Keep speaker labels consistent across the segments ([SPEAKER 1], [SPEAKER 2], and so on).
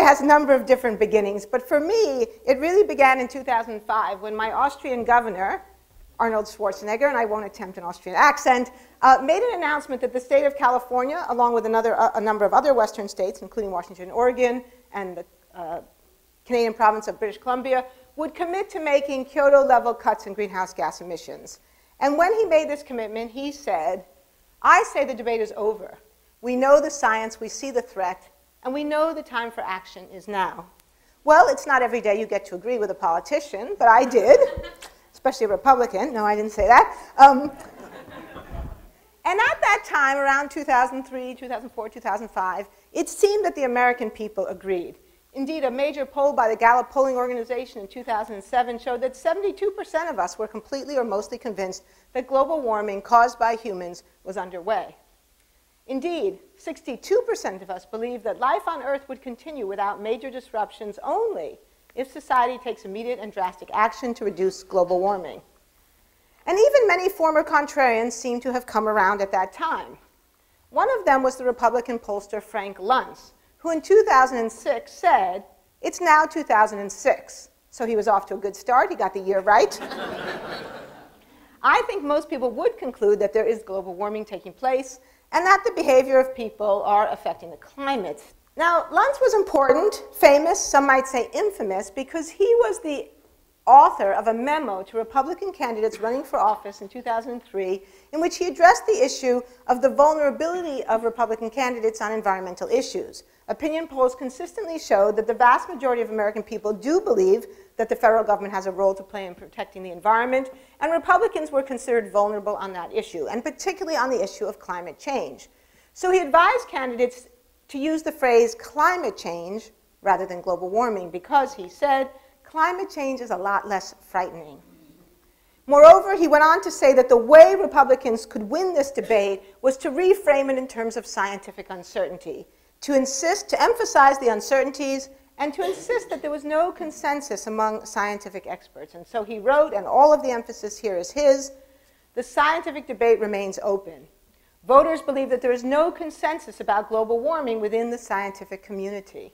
[SPEAKER 1] has a number of different beginnings, but for me, it really began in 2005 when my Austrian governor, Arnold Schwarzenegger, and I won't attempt an Austrian accent, made an announcement that the state of California, along with a number of other Western states, including Washington and Oregon, and the Canadian province of British Columbia, would commit to making Kyoto-level cuts in greenhouse gas emissions. And when he made this commitment, he said, "I say the debate is over. We know the science, we see the threat, and we know the time for action is now." Well, it's not every day you get to agree with a politician, but I did, especially a Republican. No, I didn't say that. And at that time, around 2003, 2004, 2005, it seemed that the American people agreed. Indeed, a major poll by the Gallup polling organization in 2007 showed that 72% of us were completely or mostly convinced that global warming caused by humans was underway. Indeed, 62% of us believed that life on Earth would continue without major disruptions only if society takes immediate and drastic action to reduce global warming. And even many former contrarians seem to have come around at that time. One of them was the Republican pollster Frank Luntz, who in 2006 said, "It's now 2006. So he was off to a good start. He got the year right. I think most people would conclude that there is global warming taking place and that the behavior of people are affecting the climate. Now, Luntz was important, famous, some might say infamous, because he was the author of a memo to Republican candidates running for office in 2003 in which he addressed the issue of the vulnerability of Republican candidates on environmental issues. Opinion polls consistently showed that the vast majority of American people do believe that the federal government has a role to play in protecting the environment, and Republicans were considered vulnerable on that issue, and particularly on the issue of climate change. So he advised candidates to use the phrase climate change rather than global warming because, he said, climate change is a lot less frightening. Moreover, he went on to say that the way Republicans could win this debate was to reframe it in terms of scientific uncertainty, to emphasize the uncertainties, and to insist that there was no consensus among scientific experts. And so he wrote, and all of the emphasis here is his, "The scientific debate remains open. Voters believe that there is no consensus about global warming within the scientific community.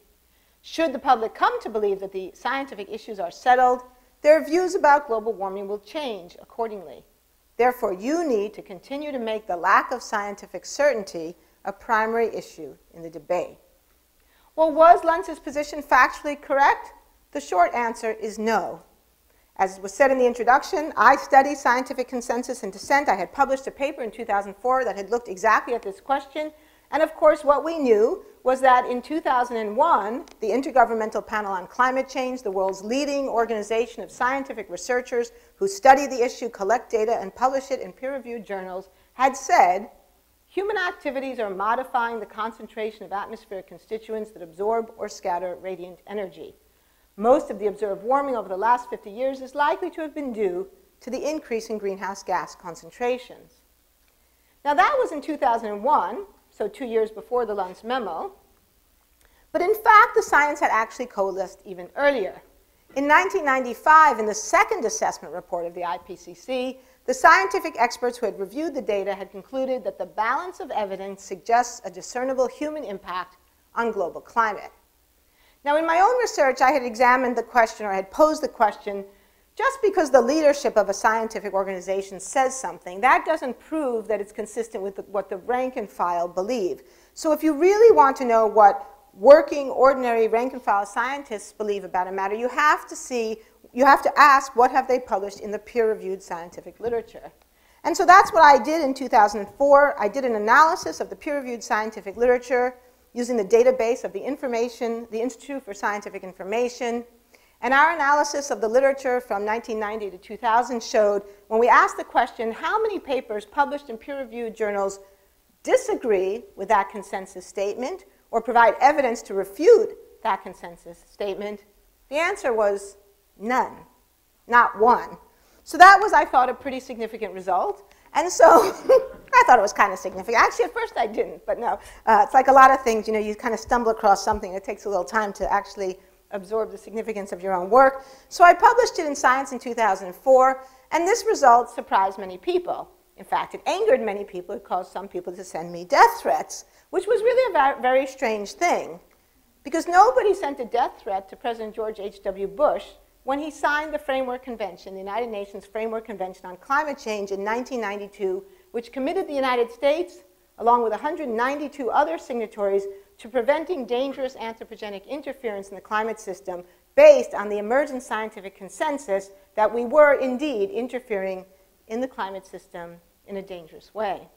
[SPEAKER 1] Should the public come to believe that the scientific issues are settled, their views about global warming will change accordingly. Therefore, you need to continue to make the lack of scientific certainty a primary issue in the debate." Well, was Luntz's position factually correct? The short answer is no. As was said in the introduction, I study scientific consensus and dissent. I had published a paper in 2004 that had looked exactly at this question. And of course, what we knew was that in 2001, the Intergovernmental Panel on Climate Change, the world's leading organization of scientific researchers who study the issue, collect data, and publish it in peer-reviewed journals, had said, human activities are modifying the concentration of atmospheric constituents that absorb or scatter radiant energy. Most of the observed warming over the last 50 years is likely to have been due to the increase in greenhouse gas concentrations. Now that was in 2001, so 2 years before the Luntz memo. But in fact, the science had actually coalesced even earlier. In 1995, in the second assessment report of the IPCC, the scientific experts who had reviewed the data had concluded that the balance of evidence suggests a discernible human impact on global climate. Now, in my own research, I had examined the question, or had posed the question, just because the leadership of a scientific organization says something, that doesn't prove that it's consistent with what the rank and file believe. So if you really want to know what working, ordinary rank and file scientists believe about a matter, you have to ask what have they published in the peer-reviewed scientific literature. And so that's what I did in 2004. I did an analysis of the peer-reviewed scientific literature using the database of the Institute for Scientific Information. And our analysis of the literature from 1990 to 2000 showed, when we asked the question, how many papers published in peer-reviewed journals disagree with that consensus statement or provide evidence to refute that consensus statement, the answer was none, not one. So that was, I thought, a pretty significant result. And so I thought it was kind of significant. Actually, at first I didn't, but no. It's like a lot of things, you kind of stumble across something. It takes a little time to actually absorb the significance of your own work. So I published it in Science in 2004, and this result surprised many people. In fact, it angered many people. It caused some people to send me death threats, which was really a very strange thing. Because nobody sent a death threat to President George H.W. Bush when he signed the Framework Convention, the United Nations Framework Convention on Climate Change in 1992, which committed the United States, along with 192 other signatories, to preventing dangerous anthropogenic interference in the climate system based on the emergent scientific consensus that we were indeed interfering in the climate system in a dangerous way.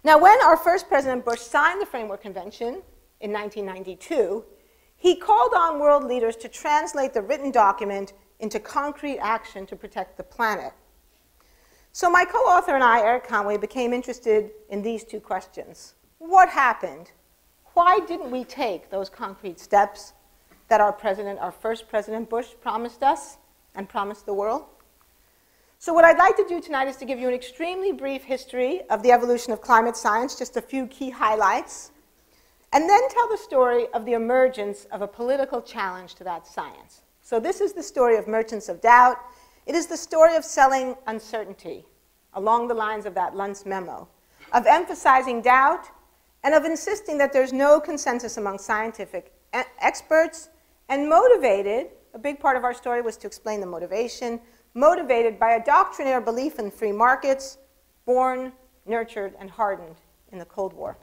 [SPEAKER 1] Now, when our first President Bush signed the Framework Convention in 1992, he called on world leaders to translate the written document into concrete action to protect the planet. So my co-author and I, Eric Conway, became interested in these two questions. What happened? Why didn't we take those concrete steps that our first President Bush promised us and promised the world? So what I'd like to do tonight is to give you an extremely brief history of the evolution of climate science, just a few key highlights, and then tell the story of the emergence of a political challenge to that science. So this is the story of merchants of doubt. It is the story of selling uncertainty along the lines of that Luntz memo, of emphasizing doubt, and of insisting that there's no consensus among scientific experts, and motivated, a big part of our story was to explain the motivation, motivated by a doctrinaire belief in free markets, born, nurtured, and hardened in the Cold War.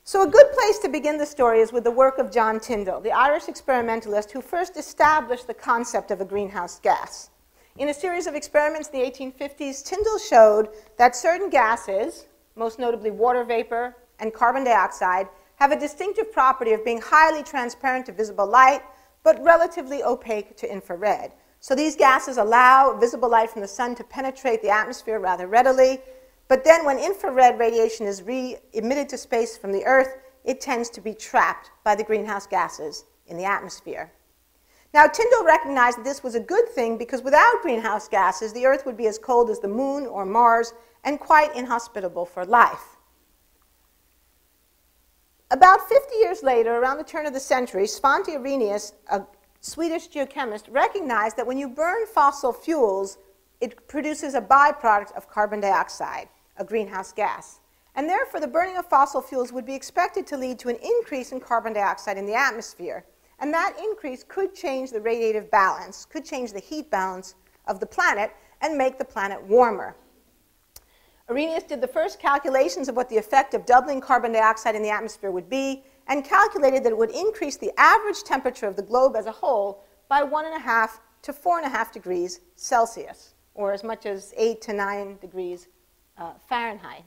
[SPEAKER 1] So a good place to begin the story is with the work of John Tyndall, the Irish experimentalist who first established the concept of a greenhouse gas. In a series of experiments in the 1850s, Tyndall showed that certain gases, most notably water vapor and carbon dioxide, have a distinctive property of being highly transparent to visible light, but relatively opaque to infrared. So these gases allow visible light from the sun to penetrate the atmosphere rather readily, but then when infrared radiation is re-emitted to space from the Earth, it tends to be trapped by the greenhouse gases in the atmosphere. Now, Tyndall recognized that this was a good thing because without greenhouse gases, the Earth would be as cold as the Moon or Mars and quite inhospitable for life. About 50 years later, around the turn of the century, Svante Arrhenius, a Swedish geochemist, recognized that when you burn fossil fuels, it produces a byproduct of carbon dioxide, a greenhouse gas. And therefore, the burning of fossil fuels would be expected to lead to an increase in carbon dioxide in the atmosphere. And that increase could change the radiative balance, could change the heat balance of the planet and make the planet warmer. Arrhenius did the first calculations of what the effect of doubling carbon dioxide in the atmosphere would be and calculated that it would increase the average temperature of the globe as a whole by 1.5 to 4.5 degrees Celsius, or as much as 8 to 9 degrees Fahrenheit.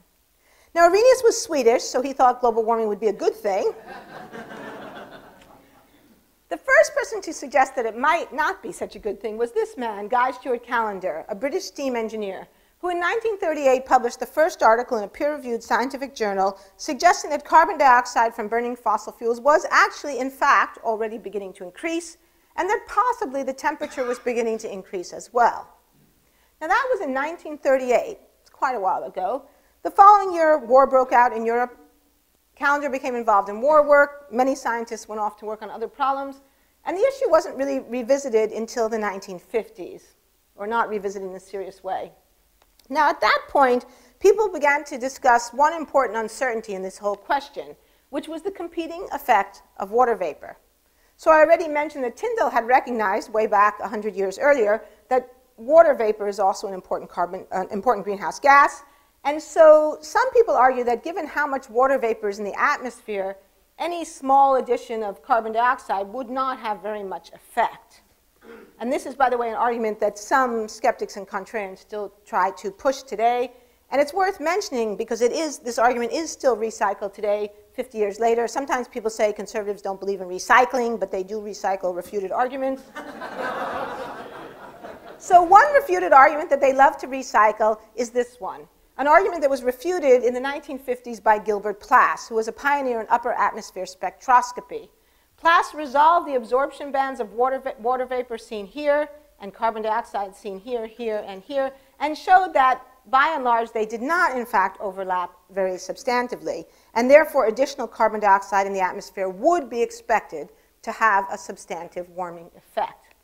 [SPEAKER 1] Now, Arrhenius was Swedish, so he thought global warming would be a good thing. The first person to suggest that it might not be such a good thing was this man, Guy Stewart Callender, a British steam engineer, who in 1938 published the first article in a peer-reviewed scientific journal suggesting that carbon dioxide from burning fossil fuels was actually, in fact, already beginning to increase, and that possibly the temperature was beginning to increase as well. Now, that was in 1938. It's quite a while ago. The following year, war broke out in Europe. Callender became involved in war work. Many scientists went off to work on other problems. And the issue wasn't really revisited until the 1950s, or not revisited in a serious way. Now, at that point, people began to discuss one important uncertainty in this whole question, which was the competing effect of water vapor. So I already mentioned that Tyndall had recognized way back 100 years earlier that water vapor is also an important greenhouse gas. And so some people argue that given how much water vapor is in the atmosphere, any small addition of carbon dioxide would not have very much effect. And this is, by the way, an argument that some skeptics and contrarians still try to push today. And it's worth mentioning because this argument is still recycled today, 50 years later. Sometimes people say conservatives don't believe in recycling, but they do recycle refuted arguments. So one refuted argument that they love to recycle is this one, an argument that was refuted in the 1950s by Gilbert Plass, who was a pioneer in upper atmosphere spectroscopy. Plass resolved the absorption bands of water vapor seen here and carbon dioxide seen here, here, and here, and showed that, by and large, they did not, in fact, overlap very substantively. And therefore, additional carbon dioxide in the atmosphere would be expected to have a substantive warming effect.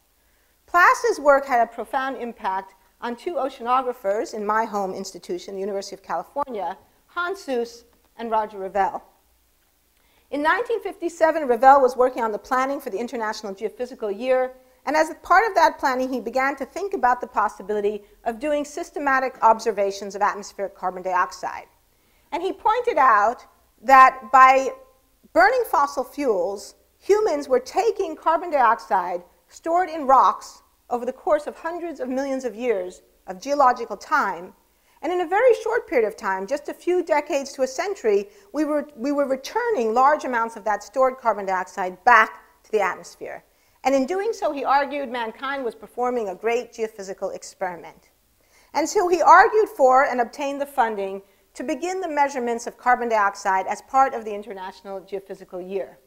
[SPEAKER 1] Plass's work had a profound impact on two oceanographers in my home institution, the University of California, Hans Suess and Roger Revelle. In 1957, Ravel was working on the planning for the International Geophysical Year, and as a part of that planning, he began to think about the possibility of doing systematic observations of atmospheric carbon dioxide. And he pointed out that by burning fossil fuels, humans were taking carbon dioxide stored in rocks over the course of hundreds of millions of years of geological time, and in a very short period of time, just a few decades to a century, we were returning large amounts of that stored carbon dioxide back to the atmosphere. And in doing so, he argued mankind was performing a great geophysical experiment. And so he argued for and obtained the funding to begin the measurements of carbon dioxide as part of the International Geophysical Year.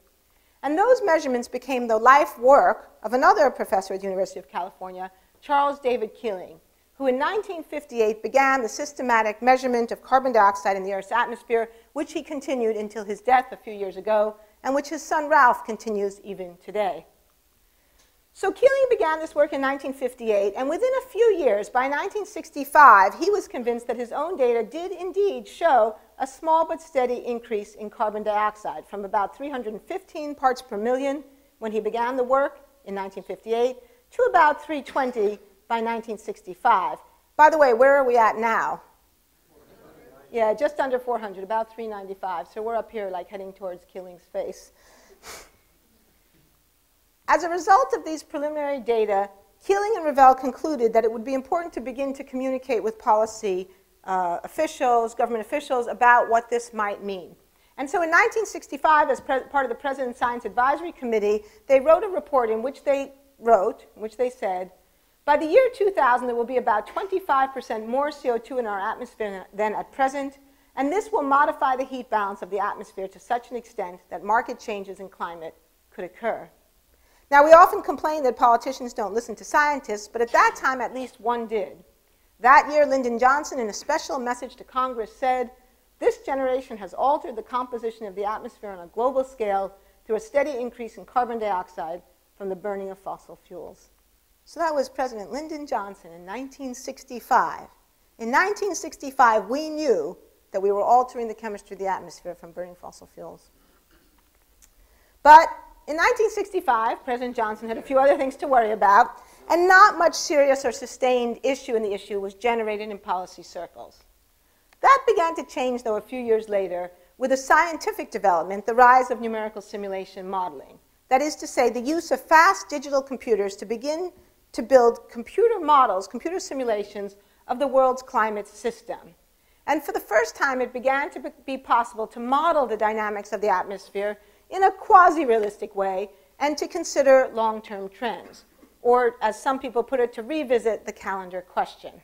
[SPEAKER 1] And those measurements became the life work of another professor at the University of California, Charles David Keeling, who in 1958 began the systematic measurement of carbon dioxide in the Earth's atmosphere, which he continued until his death a few years ago, and which his son Ralph continues even today. So Keeling began this work in 1958, and within a few years, by 1965, he was convinced that his own data did indeed show a small but steady increase in carbon dioxide from about 315 parts per million when he began the work in 1958 to about 320 by 1965. By the way, where are we at now? Yeah, just under 400, about 395. So we're up here like heading towards Keeling's face. As a result of these preliminary data, Keeling and Ravel concluded that it would be important to begin to communicate with policy officials, government officials, about what this might mean. And so in 1965, as part of the President's Science Advisory Committee, they wrote a report in which they said, by the year 2000, there will be about 25% more CO2 in our atmosphere than at present, and this will modify the heat balance of the atmosphere to such an extent that marked changes in climate could occur. Now, we often complain that politicians don't listen to scientists, but at that time, at least one did. That year, Lyndon Johnson, in a special message to Congress, said, "This generation has altered the composition of the atmosphere on a global scale through a steady increase in carbon dioxide from the burning of fossil fuels." So that was President Lyndon Johnson in 1965. In 1965, we knew that we were altering the chemistry of the atmosphere from burning fossil fuels. But in 1965, President Johnson had a few other things to worry about, and not much serious or sustained issue in the issue was generated in policy circles. That began to change, though, a few years later with a scientific development, the rise of numerical simulation modeling. That is to say, the use of fast digital computers to begin to build computer models, computer simulations of the world's climate system. And for the first time, it began to be possible to model the dynamics of the atmosphere in a quasi-realistic way and to consider long-term trends, or as some people put it, to revisit the calendar question.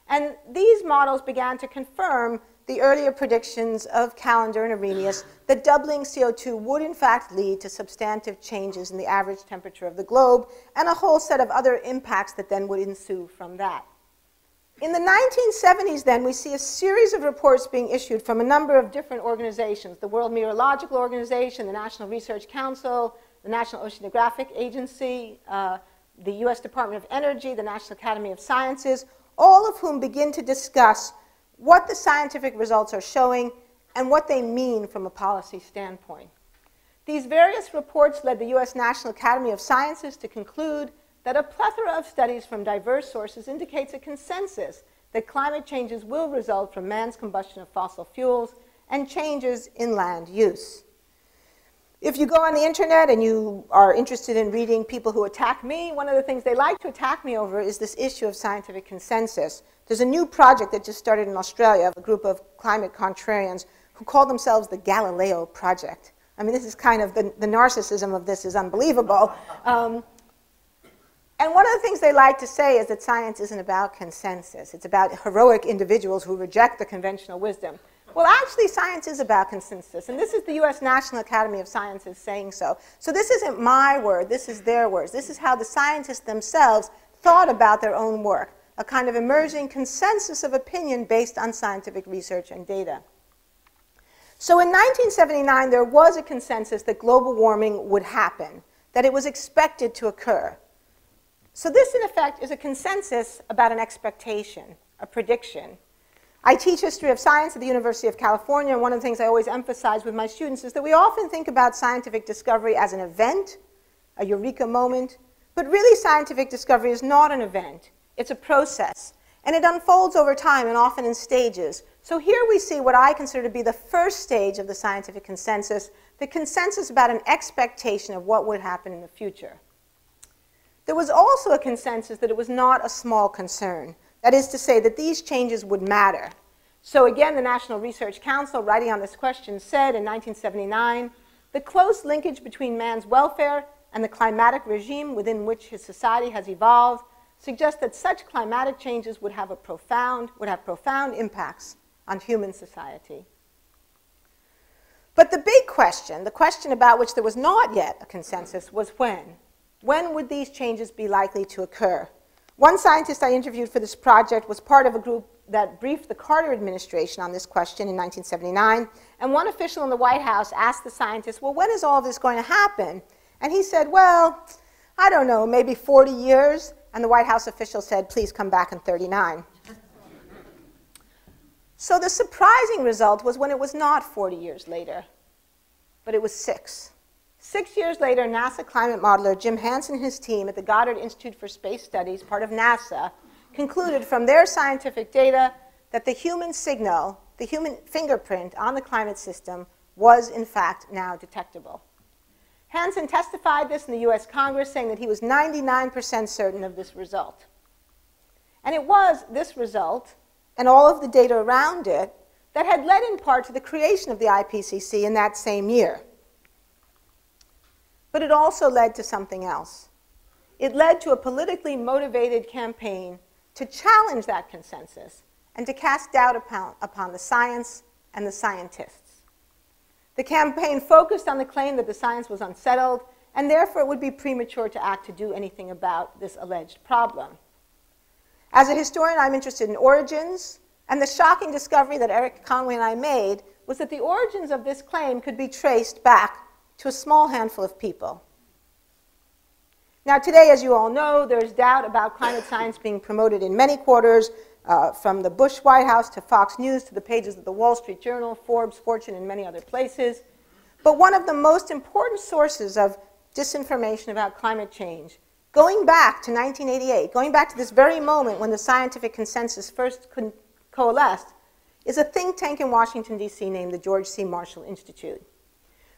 [SPEAKER 1] And these models began to confirm the earlier predictions of Callender and Arrhenius that doubling CO2 would in fact lead to substantive changes in the average temperature of the globe and a whole set of other impacts that then would ensue from that. In the 1970s, then, we see a series of reports being issued from a number of different organizations: the World Meteorological Organization, the National Research Council, the National Oceanographic Agency, the US Department of Energy, the National Academy of Sciences, all of whom begin to discuss what the scientific results are showing and what they mean from a policy standpoint. These various reports led the US National Academy of Sciences to conclude that a plethora of studies from diverse sources indicates a consensus that climate changes will result from man's combustion of fossil fuels and changes in land use. If you go on the internet and you are interested in reading people who attack me, one of the things they like to attack me over is this issue of scientific consensus. There's a new project that just started in Australia of a group of climate contrarians who call themselves the Galileo Project. I mean, this is kind of, the narcissism of this is unbelievable. And one of the things they like to say is that science isn't about consensus. It's about heroic individuals who reject the conventional wisdom. Well, actually, science is about consensus, and this is the US National Academy of Sciences saying so. So this isn't my word, this is their words. This is how the scientists themselves thought about their own work, a kind of emerging consensus of opinion based on scientific research and data. So in 1979, there was a consensus that global warming would happen, that it was expected to occur. So this, in effect, is a consensus about an expectation, a prediction. I teach history of science at the University of California, and one of the things I always emphasize with my students is that we often think about scientific discovery as an event, a eureka moment, but really scientific discovery is not an event. It's a process, and it unfolds over time and often in stages. So here we see what I consider to be the first stage of the scientific consensus, the consensus about an expectation of what would happen in the future. There was also a consensus that it was not a small concern. That is to say that these changes would matter. So again, the National Research Council, writing on this question, said in 1979, the close linkage between man's welfare and the climatic regime within which his society has evolved suggests that such climatic changes would have profound impacts on human society. But the big question, the question about which there was not yet a consensus, was when. When would these changes be likely to occur? One scientist I interviewed for this project was part of a group that briefed the Carter administration on this question in 1979, and one official in the White House asked the scientist, well, when is all of this going to happen? And he said, well, I don't know, maybe 40 years. And the White House official said, please come back in 39. So the surprising result was when it was not 40 years later, but it was 6. 6 years later, NASA climate modeler Jim Hansen and his team at the Goddard Institute for Space Studies, part of NASA, concluded from their scientific data that the human signal, the human fingerprint on the climate system was in fact now detectable. Hansen testified this in the US Congress, saying that he was 99% certain of this result. And it was this result, and all of the data around it, that had led in part to the creation of the IPCC in that same year. But it also led to something else. It led to a politically motivated campaign to challenge that consensus and to cast doubt upon the science and the scientists. The campaign focused on the claim that the science was unsettled, and therefore it would be premature to act to do anything about this alleged problem. As a historian, I'm interested in origins, and the shocking discovery that Eric Conway and I made was that the origins of this claim could be traced back to a small handful of people. Now today, as you all know, there's doubt about climate science being promoted in many quarters, from the Bush White House to Fox News to the pages of the Wall Street Journal, Forbes, Fortune, and many other places. But one of the most important sources of disinformation about climate change, going back to 1988, going back to this very moment when the scientific consensus first coalesced, is a think tank in Washington, D.C. named the George C. Marshall Institute.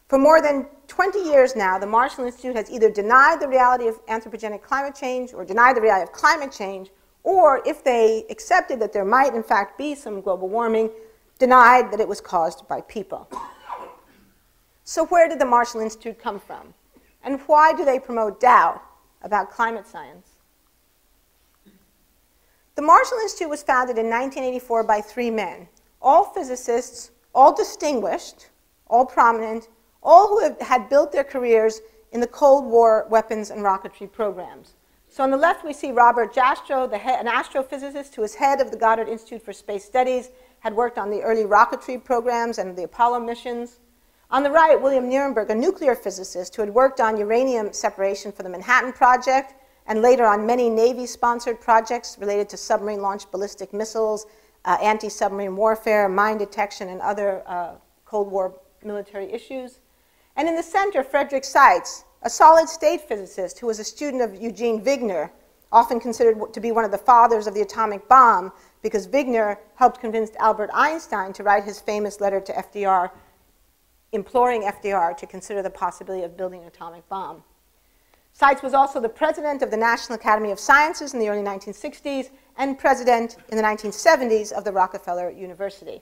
[SPEAKER 1] For more than 20 years now, the Marshall Institute has either denied the reality of anthropogenic climate change or denied the reality of climate change, or if they accepted that there might in fact be some global warming, denied that it was caused by people. So where did the Marshall Institute come from? And why do they promote doubt about climate science? The Marshall Institute was founded in 1984 by 3 men, all physicists, all distinguished, all prominent, all who had built their careers in the Cold War weapons and rocketry programs. So on the left, we see Robert Jastrow, an astrophysicist who was head of the Goddard Institute for Space Studies, had worked on the early rocketry programs and the Apollo missions. On the right, William Nierenberg, a nuclear physicist who had worked on uranium separation for the Manhattan Project and later on many Navy-sponsored projects related to submarine-launched ballistic missiles, anti-submarine warfare, mine detection, and other Cold War military issues. And in the center, Frederick Seitz, a solid-state physicist who was a student of Eugene Wigner, often considered to be one of the fathers of the atomic bomb, because Wigner helped convince Albert Einstein to write his famous letter to FDR, imploring FDR to consider the possibility of building an atomic bomb. Seitz was also the president of the National Academy of Sciences in the early 1960s and president in the 1970s of the Rockefeller University.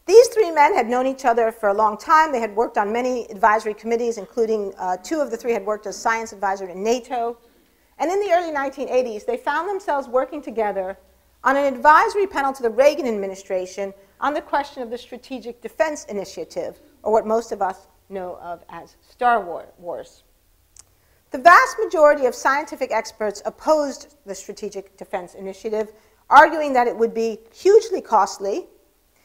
[SPEAKER 1] These 3 men had known each other for a long time. They had worked on many advisory committees, including 2 of the 3 had worked as science advisors in NATO. And in the early 1980s, they found themselves working together on an advisory panel to the Reagan administration on the question of the Strategic Defense Initiative, or what most of us know of as Star Wars. The vast majority of scientific experts opposed the Strategic Defense Initiative, arguing that it would be hugely costly,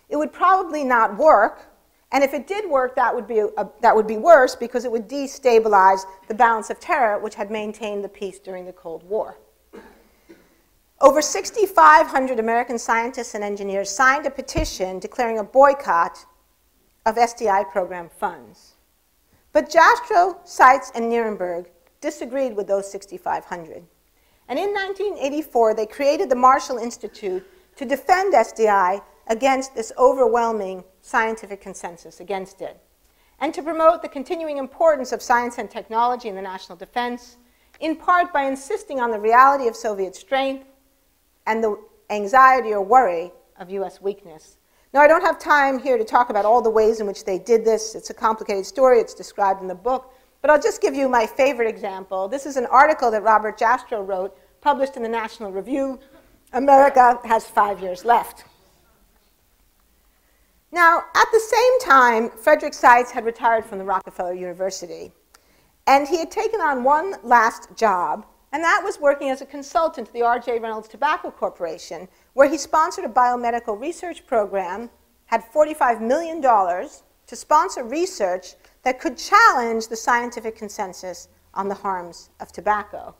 [SPEAKER 1] it would probably not work, and if it did work, that would be worse because it would destabilize the balance of terror which had maintained the peace during the Cold War. Over 6,500 American scientists and engineers signed a petition declaring a boycott of SDI program funds. But Jastrow, Seitz, and Nirenberg disagreed with those 6,500. And in 1984, they created the Marshall Institute to defend SDI against this overwhelming scientific consensus against it, and to promote the continuing importance of science and technology in the national defense, in part by insisting on the reality of Soviet strength and the anxiety or worry of US weakness. Now, I don't have time here to talk about all the ways in which they did this. It's a complicated story. It's described in the book. But I'll just give you my favorite example. This is an article that Robert Jastrow wrote, published in the National Review. America has 5 years left. Now, at the same time, Frederick Seitz had retired from the Rockefeller University. And he had taken on one last job, and that was working as a consultant to the R.J. Reynolds Tobacco Corporation, where he sponsored a biomedical research program, had $45 million to sponsor research that could challenge the scientific consensus on the harms of tobacco.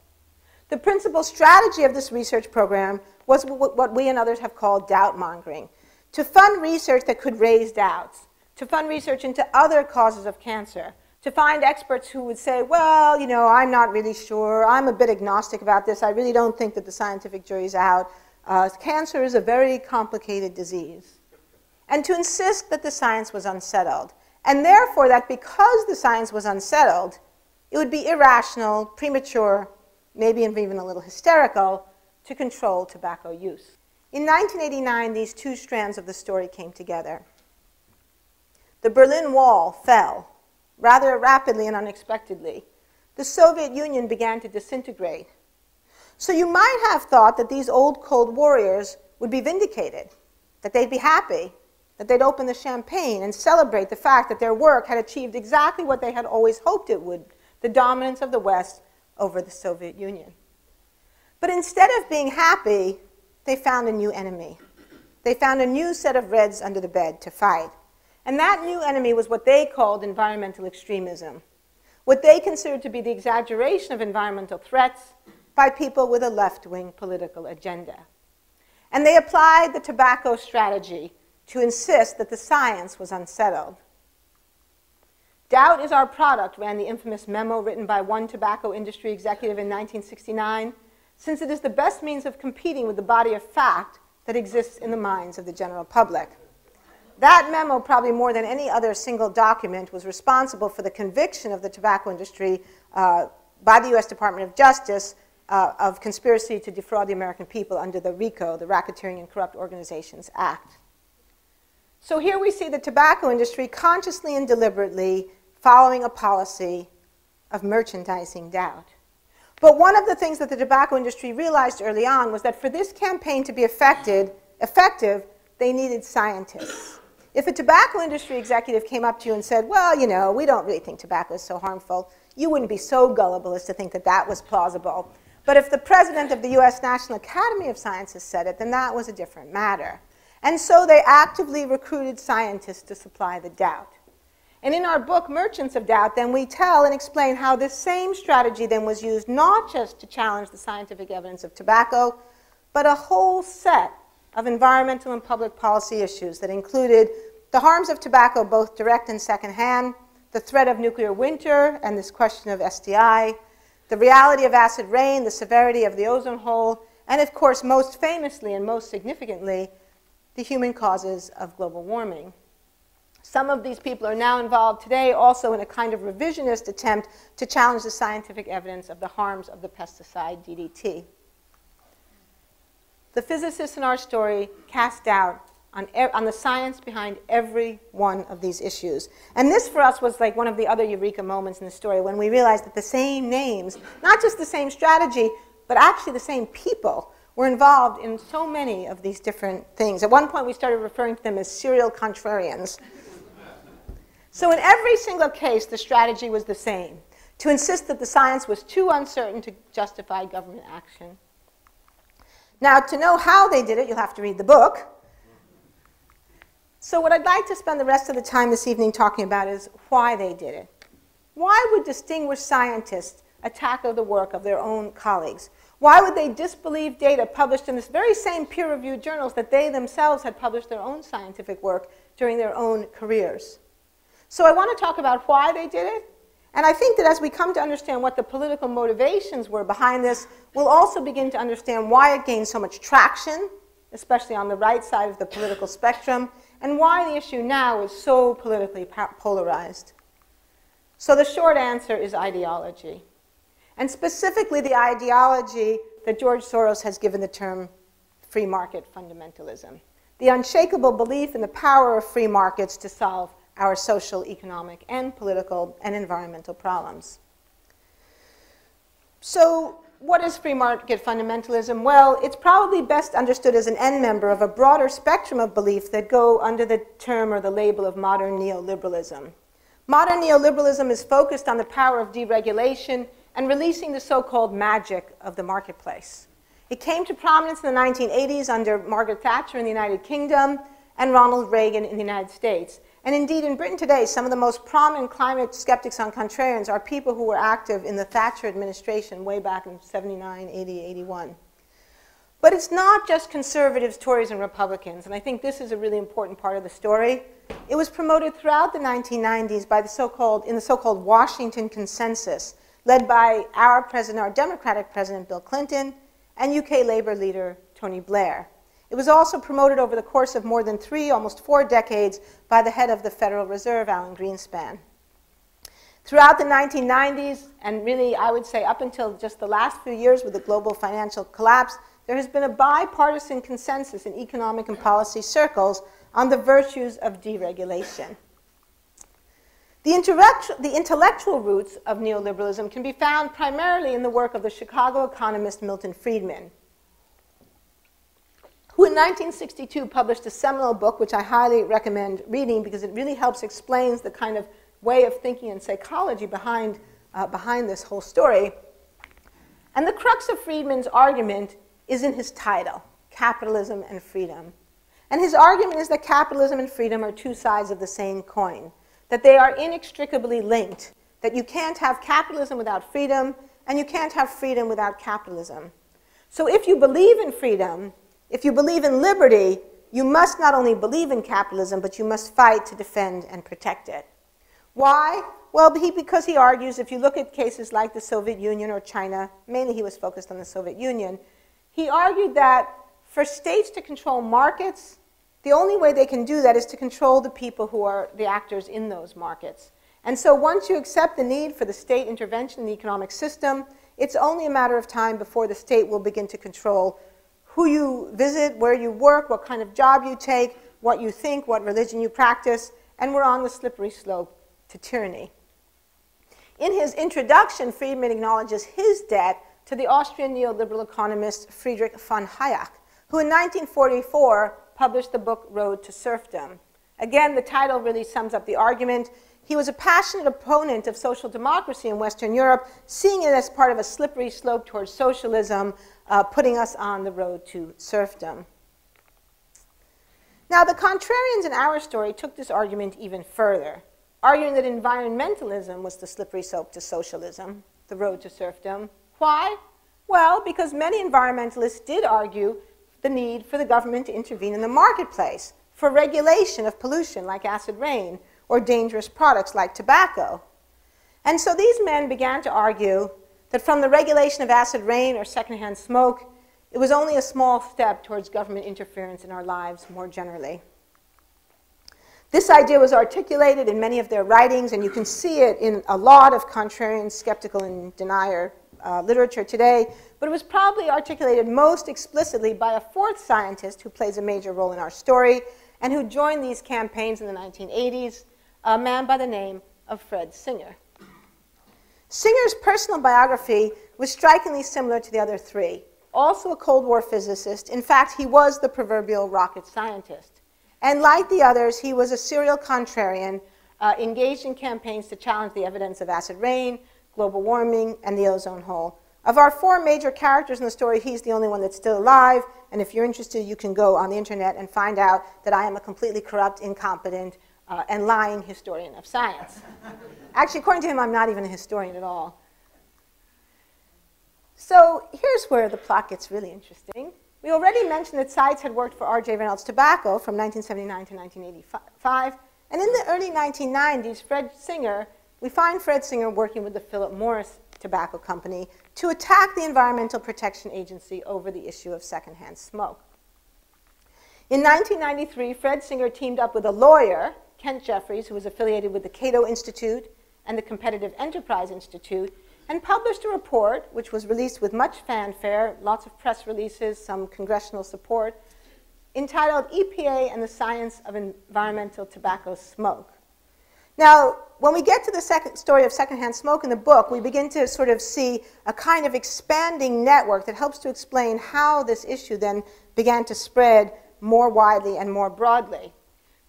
[SPEAKER 1] The principal strategy of this research program was what we and others have called doubt-mongering, to fund research that could raise doubts, to fund research into other causes of cancer, to find experts who would say, well, you know, I'm not really sure, I'm a bit agnostic about this, I really don't think that the scientific jury's out. Cancer is a very complicated disease. And to insist that the science was unsettled. And therefore, that because the science was unsettled, it would be irrational, premature, maybe even a little hysterical, to control tobacco use. In 1989, these two strands of the story came together. The Berlin Wall fell, rather rapidly and unexpectedly. The Soviet Union began to disintegrate. So you might have thought that these old Cold Warriors would be vindicated, that they'd be happy, that they'd open the champagne and celebrate the fact that their work had achieved exactly what they had always hoped it would, the dominance of the West over the Soviet Union. But instead of being happy, they found a new enemy. They found a new set of Reds under the bed to fight. And that new enemy was what they called environmental extremism, what they considered to be the exaggeration of environmental threats by people with a left-wing political agenda. And they applied the tobacco strategy to insist that the science was unsettled. Doubt is our product, ran the infamous memo written by one tobacco industry executive in 1969, since it is the best means of competing with the body of fact that exists in the minds of the general public. That memo, probably more than any other single document, was responsible for the conviction of the tobacco industry by the US Department of Justice of conspiracy to defraud the American people under the RICO, the Racketeering and Corrupt Organizations Act. So here we see the tobacco industry consciously and deliberately following a policy of merchandising doubt. But one of the things that the tobacco industry realized early on was that for this campaign to be effective, they needed scientists. If a tobacco industry executive came up to you and said, well, you know, we don't really think tobacco is so harmful, you wouldn't be so gullible as to think that that was plausible. But if the president of the US National Academy of Sciences said it, then that was a different matter. And so they actively recruited scientists to supply the doubt. And in our book, Merchants of Doubt, then we tell and explain how this same strategy then was used not just to challenge the scientific evidence of tobacco, but a whole set of environmental and public policy issues that included the harms of tobacco, both direct and secondhand, the threat of nuclear winter and this question of SDI, the reality of acid rain, the severity of the ozone hole, and of course, most famously and most significantly, the human causes of global warming. Some of these people are now involved today also in a kind of revisionist attempt to challenge the scientific evidence of the harms of the pesticide DDT. The physicists in our story cast doubt on the science behind every one of these issues. And this for us was like one of the other eureka moments in the story when we realized that the same names, not just the same strategy, but actually the same people were involved in so many of these different things. At one point we started referring to them as serial contrarians. So in every single case, the strategy was the same, to insist that the science was too uncertain to justify government action. Now, to know how they did it, you'll have to read the book. So what I'd like to spend the rest of the time this evening talking about is why they did it. Why would distinguished scientists attack of the work of their own colleagues? Why would they disbelieve data published in this very same peer-reviewed journals that they themselves had published their own scientific work during their own careers? So I want to talk about why they did it. And I think that as we come to understand what the political motivations were behind this, we'll also begin to understand why it gained so much traction, especially on the right side of the political spectrum, and why the issue now is so politically polarized. So the short answer is ideology. And specifically the ideology that George Soros has given the term free market fundamentalism. The unshakable belief in the power of free markets to solve our social, economic, and political and environmental problems. So what is free market fundamentalism? Well, it's probably best understood as an end member of a broader spectrum of beliefs that go under the term or the label of modern neoliberalism. Modern neoliberalism is focused on the power of deregulation and releasing the so-called magic of the marketplace. It came to prominence in the 1980s under Margaret Thatcher in the United Kingdom and Ronald Reagan in the United States. And indeed, in Britain today, some of the most prominent climate skeptics and contrarians are people who were active in the Thatcher administration way back in 79, 80, 81. But it's not just conservatives, Tories, and Republicans, and I think this is a really important part of the story. It was promoted throughout the 1990s by in the so-called Washington Consensus, led by our president, our Democratic president, Bill Clinton, and UK Labour leader, Tony Blair. It was also promoted over the course of more than 3, almost 4 decades by the head of the Federal Reserve, Alan Greenspan. Throughout the 1990s, and really I would say up until just the last few years with the global financial collapse, there has been a bipartisan consensus in economic and policy circles on the virtues of deregulation. The intellectual roots of neoliberalism can be found primarily in the work of the Chicago economist Milton Friedman, who in 1962 published a seminal book, which I highly recommend reading because it really helps explain the kind of way of thinking and psychology behind this whole story. And the crux of Friedman's argument is in his title, Capitalism and Freedom. And his argument is that capitalism and freedom are two sides of the same coin, that they are inextricably linked, that you can't have capitalism without freedom, and you can't have freedom without capitalism. So if you believe in freedom, if you believe in liberty, you must not only believe in capitalism, but you must fight to defend and protect it. Why? Well, because he argues, if you look at cases like the Soviet Union or China, mainly he was focused on the Soviet Union, he argued that for states to control markets, the only way they can do that is to control the people who are the actors in those markets. And so once you accept the need for the state intervention in the economic system, it's only a matter of time before the state will begin to control who you visit, where you work, what kind of job you take, what you think, what religion you practice, and we're on the slippery slope to tyranny. In his introduction, Friedman acknowledges his debt to the Austrian neoliberal economist Friedrich von Hayek, who in 1944 published the book Road to Serfdom. Again, the title really sums up the argument. He was a passionate opponent of social democracy in Western Europe, seeing it as part of a slippery slope towards socialism, putting us on the road to serfdom. Now, the contrarians in our story took this argument even further, arguing that environmentalism was the slippery slope to socialism, the road to serfdom. Why? Well, because many environmentalists did argue the need for the government to intervene in the marketplace for regulation of pollution like acid rain or dangerous products like tobacco. And so these men began to argue that from the regulation of acid rain or secondhand smoke, it was only a small step towards government interference in our lives more generally. This idea was articulated in many of their writings, and you can see it in a lot of contrarian, skeptical, and denier literature today, but it was probably articulated most explicitly by a fourth scientist who plays a major role in our story and who joined these campaigns in the 1980s, a man by the name of Fred Singer. Singer's personal biography was strikingly similar to the other three. Also a Cold War physicist, in fact, he was the proverbial rocket scientist. And like the others, he was a serial contrarian, engaged in campaigns to challenge the evidence of acid rain, global warming, and the ozone hole. Of our four major characters in the story, he's the only one that's still alive, and if you're interested, you can go on the internet and find out that I am a completely corrupt, incompetent, and lying historian of science. Actually, according to him, I'm not even a historian at all. So here's where the plot gets really interesting. We already mentioned that Seitz had worked for R.J. Reynolds Tobacco from 1979 to 1985. And in the early 1990s, we find Fred Singer working with the Philip Morris Tobacco Company to attack the Environmental Protection Agency over the issue of secondhand smoke. In 1993, Fred Singer teamed up with a lawyer, Kent Jeffries, who was affiliated with the Cato Institute and the Competitive Enterprise Institute, and published a report which was released with much fanfare, lots of press releases, some congressional support, entitled EPA and the Science of Environmental Tobacco Smoke. Now, when we get to the story of secondhand smoke in the book, we begin to sort of see a kind of expanding network that helps to explain how this issue then began to spread more widely and more broadly.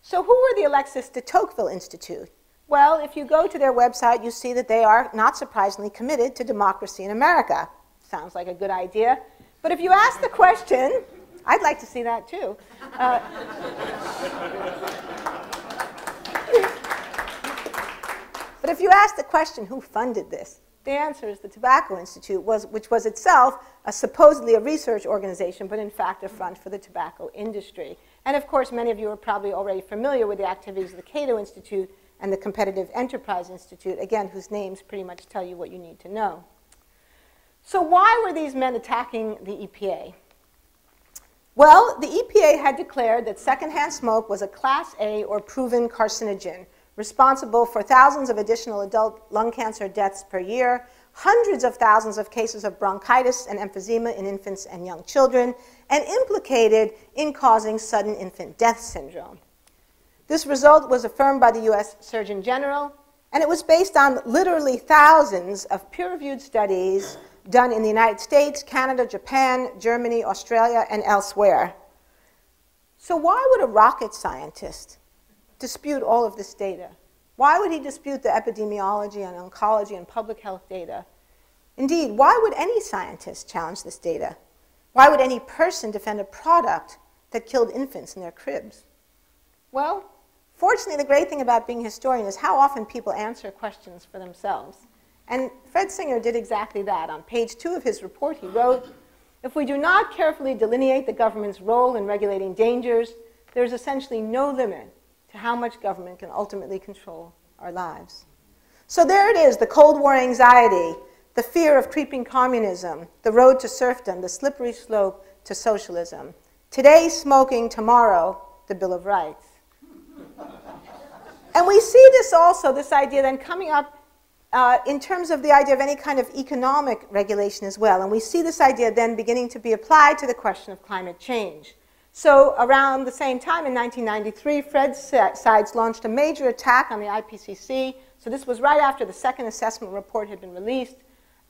[SPEAKER 1] So who were the Alexis de Tocqueville Institute? Well, if you go to their website, you see that they are, not surprisingly, committed to democracy in America. Sounds like a good idea. But if you ask the question, I'd like to see that too. But if you ask the question, who funded this? The answer is the Tobacco Institute, which was itself supposedly a research organization, but in fact a front for the tobacco industry. And of course, many of you are probably already familiar with the activities of the Cato Institute and the Competitive Enterprise Institute, again, whose names pretty much tell you what you need to know. So why were these men attacking the EPA? Well, the EPA had declared that secondhand smoke was a Class A or proven carcinogen, responsible for thousands of additional adult lung cancer deaths per year, hundreds of thousands of cases of bronchitis and emphysema in infants and young children, and implicated in causing sudden infant death syndrome. This result was affirmed by the US Surgeon General, and it was based on literally thousands of peer-reviewed studies done in the United States, Canada, Japan, Germany, Australia, and elsewhere. So why would a rocket scientist dispute all of this data? Why would he dispute the epidemiology and oncology and public health data? Indeed, why would any scientist challenge this data? Why would any person defend a product that killed infants in their cribs? Well, fortunately, the great thing about being a historian is how often people answer questions for themselves. And Fred Singer did exactly that. On page 2 of his report, he wrote, "If we do not carefully delineate the government's role in regulating dangers, there is essentially no limit to how much government can ultimately control our lives." So there it is, the Cold War anxiety, the fear of creeping communism, the road to serfdom, the slippery slope to socialism. Today, smoking, tomorrow, the Bill of Rights. And we see this also, this idea then coming up in terms of the idea of any kind of economic regulation as well. And we see this idea then beginning to be applied to the question of climate change. So around the same time in 1993, Fred Seitz launched a major attack on the IPCC. So this was right after the second assessment report had been released.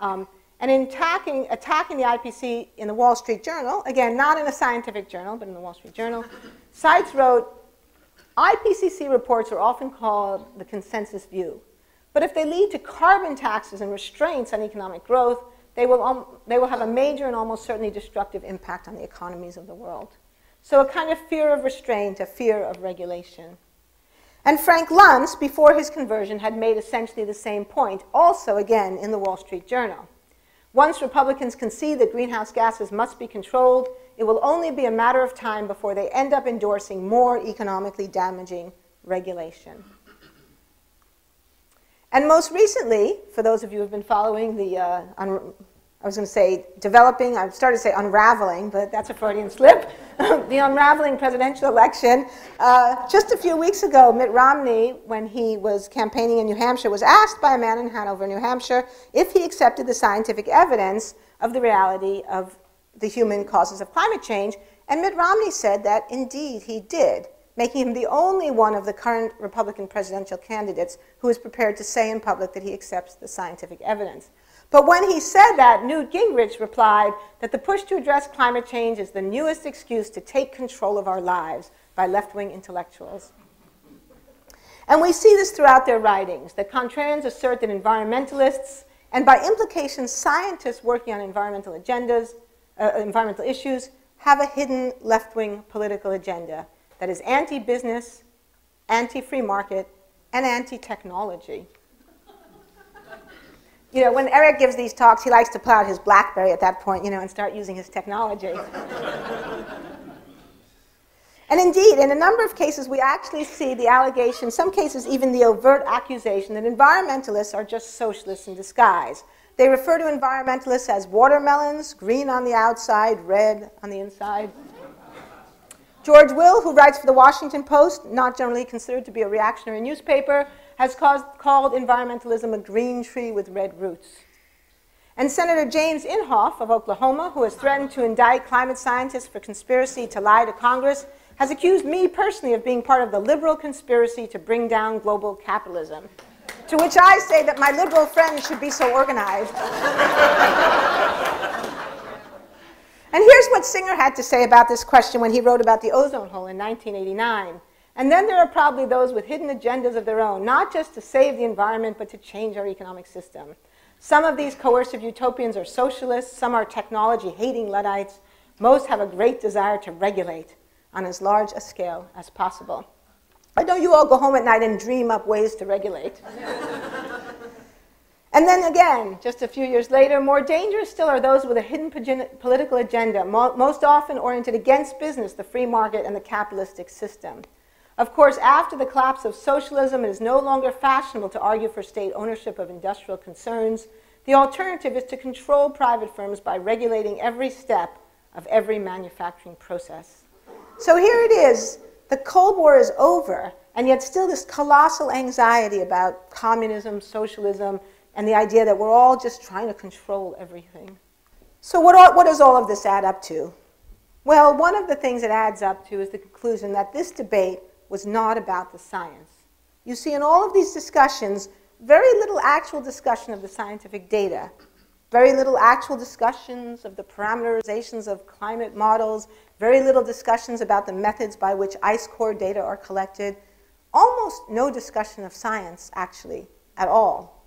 [SPEAKER 1] And in attacking the IPCC in the Wall Street Journal, again, not in a scientific journal, but in the Wall Street Journal, Seitz wrote, "IPCC reports are often called the consensus view. But if they lead to carbon taxes and restraints on economic growth, they will have a major and almost certainly destructive impact on the economies of the world." So a kind of fear of restraint, a fear of regulation. And Frank Luntz, before his conversion, had made essentially the same point, also again in the Wall Street Journal. "Once Republicans concede that greenhouse gases must be controlled, it will only be a matter of time before they end up endorsing more economically damaging regulation." And most recently, for those of you who have been following the, I was going to say developing, I started to say unraveling, but that's a Freudian slip, the unraveling presidential election. Just a few weeks ago, Mitt Romney, when he was campaigning in New Hampshire, was asked by a man in Hanover, New Hampshire, if he accepted the scientific evidence of the reality of the human causes of climate change. And Mitt Romney said that indeed he did, making him the only one of the current Republican presidential candidates who is prepared to say in public that he accepts the scientific evidence. But when he said that, Newt Gingrich replied that the push to address climate change is the newest excuse to take control of our lives by left-wing intellectuals. And we see this throughout their writings, that contrarians assert that environmentalists, and by implication scientists working on environmental agendas, environmental issues, have a hidden left-wing political agenda that is anti-business, anti-free market, and anti-technology. You know, when Eric gives these talks, he likes to pull out his BlackBerry at that point, you know, and start using his technology. And indeed, in a number of cases, we actually see the allegation, some cases even the overt accusation, that environmentalists are just socialists in disguise. They refer to environmentalists as watermelons, green on the outside, red on the inside. George Will, who writes for the Washington Post, not generally considered to be a reactionary newspaper, has called environmentalism a green tree with red roots. And Senator James Inhofe of Oklahoma, who has threatened to indict climate scientists for conspiracy to lie to Congress, has accused me personally of being part of the liberal conspiracy to bring down global capitalism. To which I say that my liberal friends should be so organized. And here's what Singer had to say about this question when he wrote about the ozone hole in 1989. And then there are probably those with hidden agendas of their own, not just to save the environment, but to change our economic system. Some of these coercive utopians are socialists, some are technology-hating Luddites. Most have a great desire to regulate on as large a scale as possible. I know you all go home at night and dream up ways to regulate. And then again, just a few years later, more dangerous still are those with a hidden political agenda, most often oriented against business, the free market, and the capitalistic system. Of course, after the collapse of socialism, it is no longer fashionable to argue for state ownership of industrial concerns. The alternative is to control private firms by regulating every step of every manufacturing process. So here it is. The Cold War is over, and yet still this colossal anxiety about communism, socialism, and the idea that we're all just trying to control everything. So what does all of this add up to? Well, one of the things it adds up to is the conclusion that this debate was not about the science. You see, in all of these discussions, very little actual discussion of the scientific data, very little actual discussions of the parameterizations of climate models, very little discussions about the methods by which ice core data are collected, almost no discussion of science, actually, at all.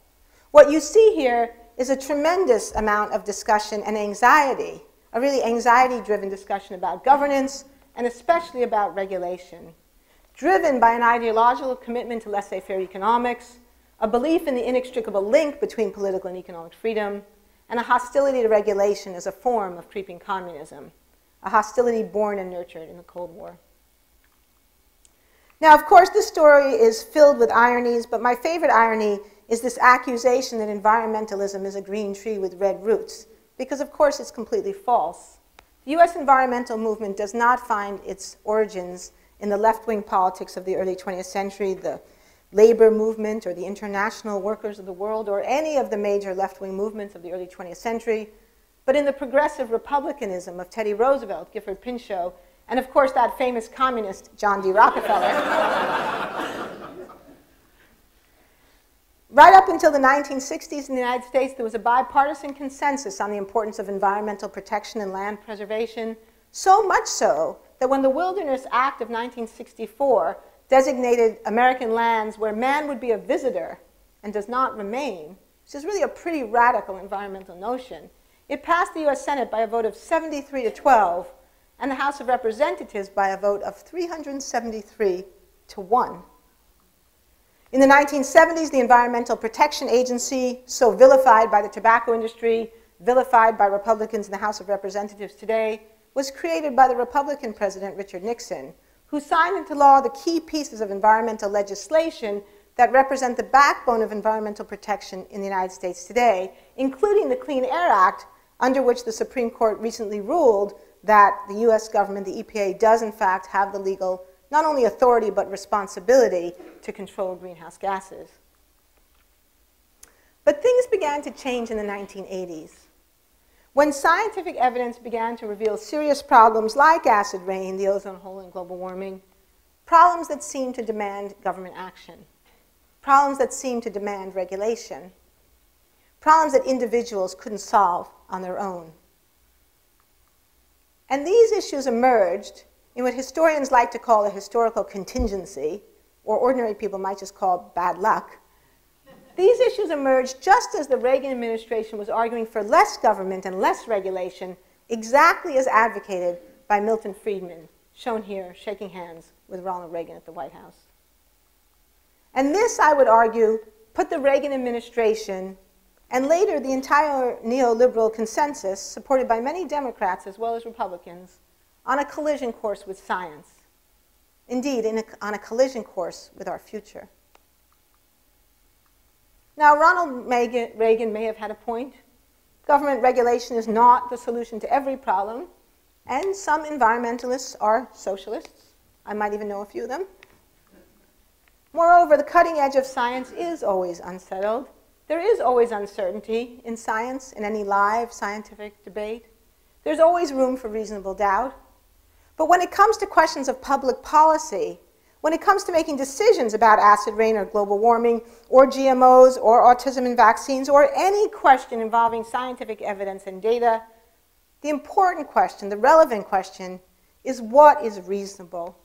[SPEAKER 1] What you see here is a tremendous amount of discussion and anxiety, a really anxiety-driven discussion about governance, and especially about regulation, driven by an ideological commitment to laissez-faire economics, a belief in the inextricable link between political and economic freedom, and a hostility to regulation as a form of creeping communism, a hostility born and nurtured in the Cold War. Now, of course, this story is filled with ironies, but my favorite irony is this accusation that environmentalism is a green tree with red roots, because of course it's completely false. The US environmental movement does not find its origins in the left-wing politics of the early 20th century, the labor movement or the international workers of the world, or any of the major left-wing movements of the early 20th century, but in the progressive republicanism of Teddy Roosevelt, Gifford Pinchot, and of course that famous communist, John D. Rockefeller. Right up until the 1960s in the United States, there was a bipartisan consensus on the importance of environmental protection and land preservation, so much so that when the Wilderness Act of 1964 designated American lands where man would be a visitor and does not remain, which is really a pretty radical environmental notion, it passed the US Senate by a vote of 73 to 12, and the House of Representatives by a vote of 373 to 1. In the 1970s, the Environmental Protection Agency, so vilified by the tobacco industry, vilified by Republicans in the House of Representatives today, was created by the Republican President Richard Nixon, who signed into law the key pieces of environmental legislation that represent the backbone of environmental protection in the United States today, including the Clean Air Act, under which the Supreme Court recently ruled that the US government, the EPA, does in fact have the legal, not only authority, but responsibility to control greenhouse gases. But things began to change in the 1980s. When scientific evidence began to reveal serious problems like acid rain, the ozone hole, and global warming, problems that seemed to demand government action, problems that seemed to demand regulation, problems that individuals couldn't solve on their own. And these issues emerged in what historians like to call a historical contingency, or ordinary people might just call bad luck. These issues emerged just as the Reagan administration was arguing for less government and less regulation, exactly as advocated by Milton Friedman, shown here shaking hands with Ronald Reagan at the White House. And this, I would argue, put the Reagan administration and later the entire neoliberal consensus, supported by many Democrats as well as Republicans, on a collision course with science. Indeed, on a collision course with our future. Now, Ronald Reagan may have had a point. Government regulation is not the solution to every problem, and some environmentalists are socialists. I might even know a few of them. Moreover, the cutting edge of science is always unsettled. There is always uncertainty in science, in any live scientific debate. There's always room for reasonable doubt. But when it comes to questions of public policy, when it comes to making decisions about acid rain or global warming or GMOs or autism and vaccines or any question involving scientific evidence and data, the important question, the relevant question, is what is reasonable?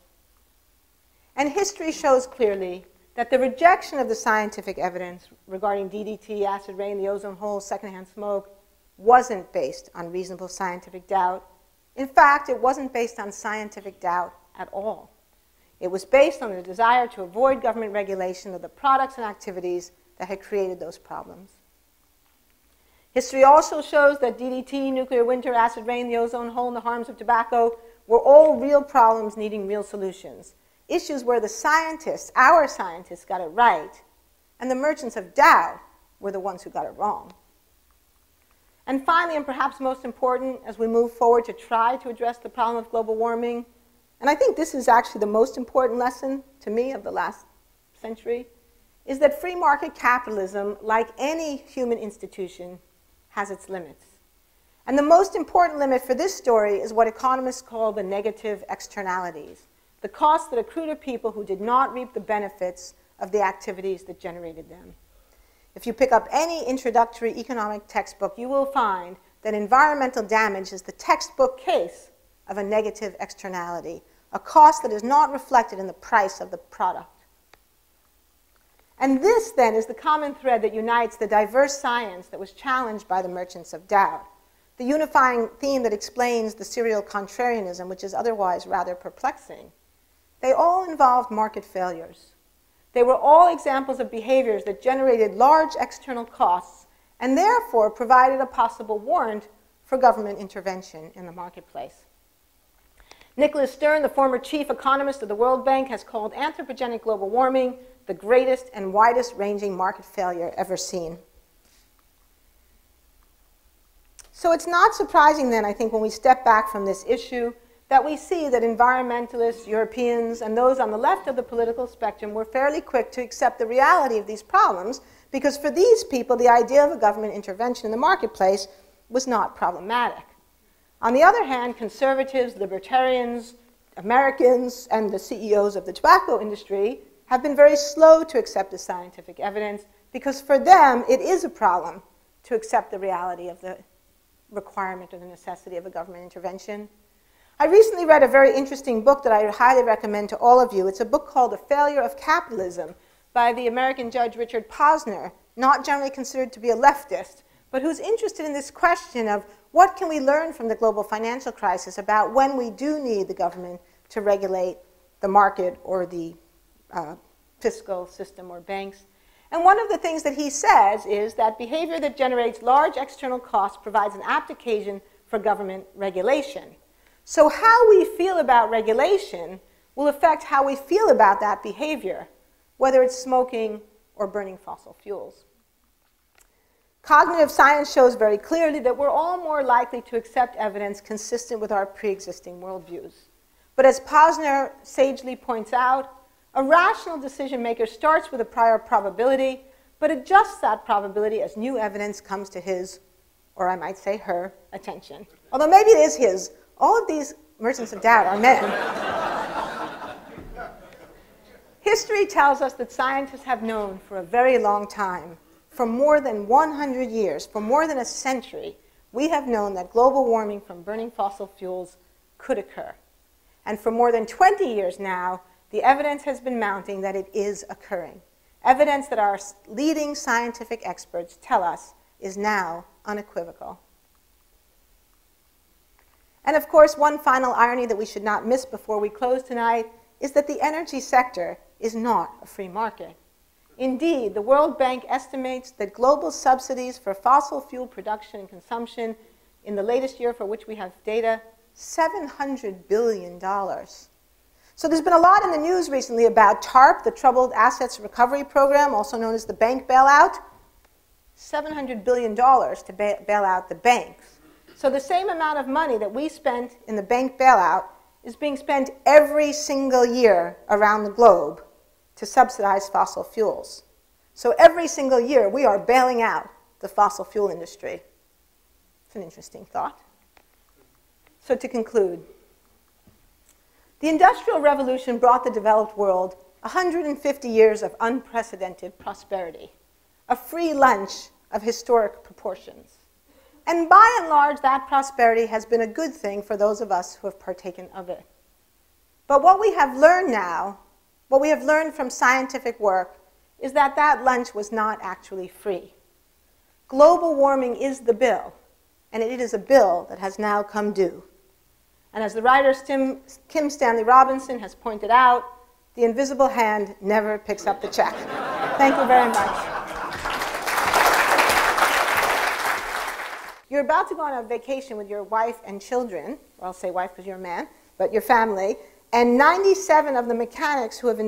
[SPEAKER 1] And history shows clearly that the rejection of the scientific evidence regarding DDT, acid rain, the ozone hole, secondhand smoke, wasn't based on reasonable scientific doubt. In fact, it wasn't based on scientific doubt at all. It was based on the desire to avoid government regulation of the products and activities that had created those problems. History also shows that DDT, nuclear winter, acid rain, the ozone hole, and the harms of tobacco were all real problems needing real solutions. Issues where the scientists, our scientists, got it right, and the merchants of doubt were the ones who got it wrong. And finally, and perhaps most important, as we move forward to try to address the problem of global warming, and I think this is actually the most important lesson to me of the last century, is that free market capitalism, like any human institution, has its limits. And the most important limit for this story is what economists call the negative externalities, the costs that accrue to people who did not reap the benefits of the activities that generated them. If you pick up any introductory economic textbook, you will find that environmental damage is the textbook case of a negative externality, a cost that is not reflected in the price of the product. And this, then, is the common thread that unites the diverse science that was challenged by the merchants of doubt, the unifying theme that explains the serial contrarianism, which is otherwise rather perplexing. They all involved market failures. They were all examples of behaviors that generated large external costs and therefore provided a possible warrant for government intervention in the marketplace. Nicholas Stern, the former chief economist of the World Bank, has called anthropogenic global warming the greatest and widest-ranging market failure ever seen. So it's not surprising then, I think, when we step back from this issue, that we see that environmentalists, Europeans, and those on the left of the political spectrum were fairly quick to accept the reality of these problems, because for these people, the idea of a government intervention in the marketplace was not problematic. On the other hand, conservatives, libertarians, Americans, and the CEOs of the tobacco industry have been very slow to accept the scientific evidence, because for them, it is a problem to accept the reality of the requirement or the necessity of a government intervention. I recently read a very interesting book that I highly recommend to all of you. It's a book called The Failure of Capitalism by the American judge Richard Posner, not generally considered to be a leftist, but who's interested in this question of what can we learn from the global financial crisis about when we do need the government to regulate the market or the fiscal system or banks. And one of the things that he says is that behavior that generates large external costs provides an apt occasion for government regulation. So how we feel about regulation will affect how we feel about that behavior, whether it's smoking or burning fossil fuels. Cognitive science shows very clearly that we're all more likely to accept evidence consistent with our pre-existing worldviews. But as Posner sagely points out, a rational decision maker starts with a prior probability, but adjusts that probability as new evidence comes to his, or I might say her, attention. Although maybe it is his. All of these merchants of doubt are men. History tells us that scientists have known for a very long time, for more than 100 years, for more than a century, we have known that global warming from burning fossil fuels could occur. And for more than 20 years now, the evidence has been mounting that it is occurring. Evidence that our leading scientific experts tell us is now unequivocal. And of course, one final irony that we should not miss before we close tonight is that the energy sector is not a free market. Indeed, the World Bank estimates that global subsidies for fossil fuel production and consumption in the latest year for which we have data, $700 billion. So there's been a lot in the news recently about TARP, the Troubled Assets Recovery Program, also known as the bank bailout. $700 billion to bail out the banks. So the same amount of money that we spent in the bank bailout is being spent every single year around the globe to subsidize fossil fuels. So every single year we are bailing out the fossil fuel industry. It's an interesting thought. So to conclude, the Industrial Revolution brought the developed world 150 years of unprecedented prosperity, a free lunch of historic proportions. And by and large, that prosperity has been a good thing for those of us who have partaken of it. But what we have learned now, what we have learned from scientific work, is that that lunch was not actually free. Global warming is the bill, and it is a bill that has now come due. And as the writer Kim Stanley Robinson has pointed out, the invisible hand never picks up the check. Thank you very much. You're about to go on a vacation with your wife and children, or I'll say wife because you're a man, but your family, and 97 of the mechanics who have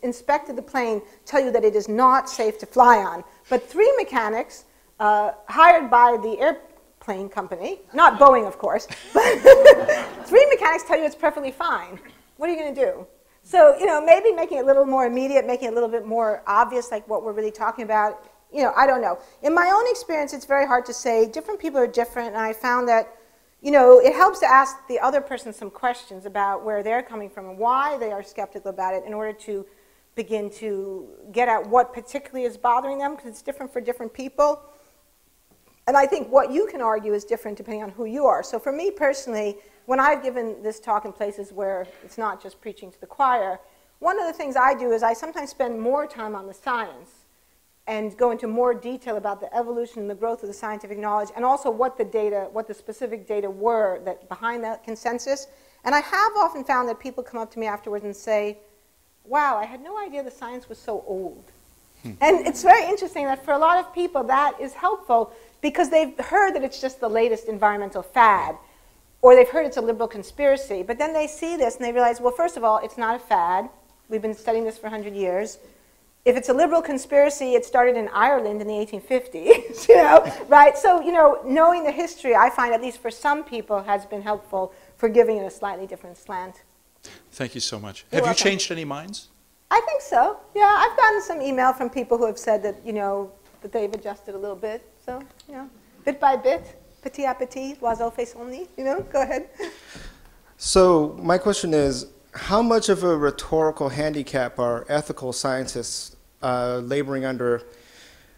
[SPEAKER 1] inspected the plane tell you that it is not safe to fly on. But 3 mechanics hired by the airplane company, not Boeing of course, but 3 mechanics tell you it's perfectly fine. What are you going to do? So, maybe making it a little more immediate, making it a little bit more obvious, like what we're really talking about, I don't know. In my own experience, it's very hard to say. Different people are different, and I found that, it helps to ask the other person some questions about where they're coming from and why they are skeptical about it in order to begin to get at what particularly is bothering them, because it's different for different people. And I think what you can argue is different depending on who you are. So for me personally, when I've given this talk in places where it's not just preaching to the choir, one of the things I do is I sometimes spend more time on the science and go into more detail about the evolution and the growth of the scientific knowledge, and also what the specific data were that behind that consensus. And I have often found that people come up to me afterwards and say, wow, I had no idea the science was so old. And it's very interesting that for a lot of people that is helpful because they've heard that it's just the latest environmental fad, or they've heard it's a liberal conspiracy, but then they see this and they realize, well, first of all, it's not a fad. We've been studying this for 100 years. If it's a liberal conspiracy, it started in Ireland in the 1850s, right? So, knowing the history, I find, at least for some people, has been helpful for giving it a slightly different slant.
[SPEAKER 2] Thank you so much.
[SPEAKER 1] You're
[SPEAKER 2] Have
[SPEAKER 1] welcome.
[SPEAKER 2] you changed any minds?
[SPEAKER 1] I think so. Yeah, I've gotten some email from people who have said that, that they've adjusted a little bit. So, bit by bit, petit à petit, l'oiseau fait son nid, go ahead.
[SPEAKER 3] So my question is, how much of a rhetorical handicap are ethical scientists laboring under?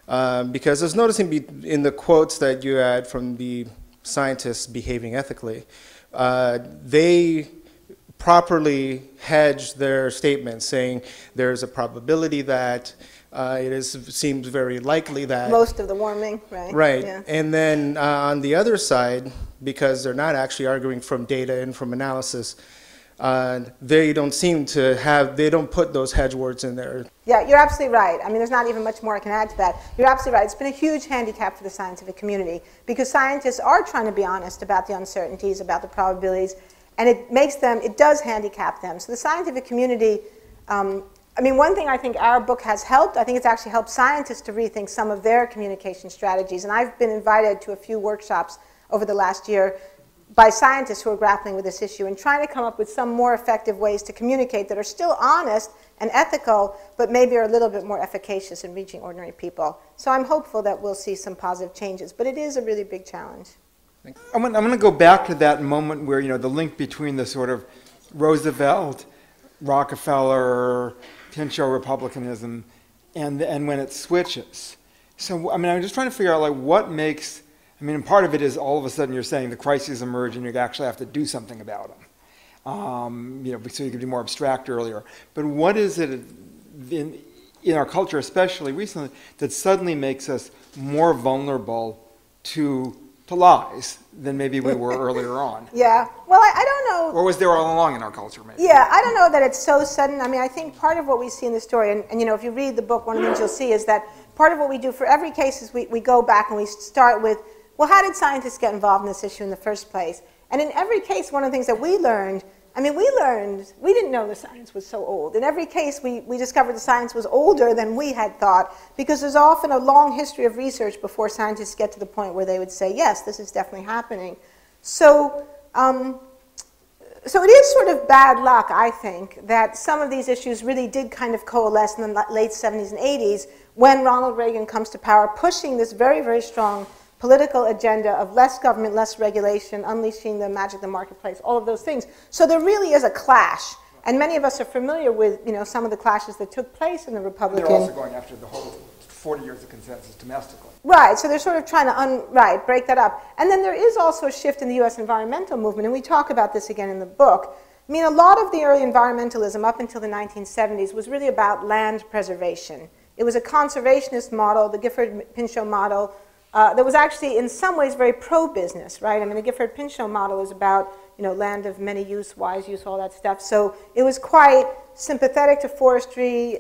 [SPEAKER 3] Because I was noticing in the quotes that you had from the scientists behaving ethically, they properly hedge their statements, saying there's a probability that seems very likely that
[SPEAKER 1] most of the warming, right?
[SPEAKER 3] Right,
[SPEAKER 1] yeah.
[SPEAKER 3] And then on the other side, because they're not actually arguing from data and from analysis, they don't seem to have, they don't put those hedge words in there.
[SPEAKER 1] Yeah, you're absolutely right. I mean, there's not even much more I can add to that. You're absolutely right. It's been a huge handicap for the scientific community because scientists are trying to be honest about the uncertainties, about the probabilities, and it does handicap them. So the scientific community, one thing I think our book has helped, I think it's actually helped scientists to rethink some of their communication strategies. And I've been invited to a few workshops over the last year by scientists who are grappling with this issue and trying to come up with some more effective ways to communicate that are still honest and ethical, but maybe are a little bit more efficacious in reaching ordinary people. So I'm hopeful that we'll see some positive changes, but it is a really big challenge.
[SPEAKER 4] I'm going to go back to that moment where, the link between the sort of Roosevelt, Rockefeller, Pinchot republicanism, and when it switches. So, I'm just trying to figure out, what makes, and part of it is all of a sudden you're saying the crises emerge and you actually have to do something about them. So you could be more abstract earlier. But what is it in our culture, especially recently, that suddenly makes us more vulnerable to lies than maybe we were earlier on?
[SPEAKER 1] Yeah. Well, I don't know.
[SPEAKER 4] Or was there all along in our culture, maybe?
[SPEAKER 1] Yeah, I don't know that it's so sudden. I mean, I think part of what we see in the story, and you know, if you read the book, one of the things you'll see is that part of what we do for every case is we go back and we start with, well, how did scientists get involved in this issue in the first place? And in every case, one of the things that we learned, I mean, we didn't know the science was so old. In every case, we discovered the science was older than we had thought, because there's often a long history of research before scientists get to the point where they would say, yes, this is definitely happening. So, so it is sort of bad luck, I think, that some of these issues really did kind of coalesce in the late 70s and 80s when Ronald Reagan comes to power, pushing this very, very strong political agenda of less government, less regulation, unleashing the magic of the marketplace, all of those things. So there really is a clash. And many of us are familiar with, you know, some of the clashes that took place in the Republican.
[SPEAKER 4] They're also going after the whole 40 years of consensus domestically.
[SPEAKER 1] Right, so they're sort of trying to break that up. And then there is also a shift in the U.S. environmental movement, and we talk about this again in the book. I mean, a lot of the early environmentalism up until the 1970s was really about land preservation. It was a conservationist model, the Gifford-Pinchot model, that was actually in some ways very pro-business, right? I mean, the Gifford-Pinchot model is about, you know, land of many use, wise use, all that stuff. So it was quite sympathetic to forestry,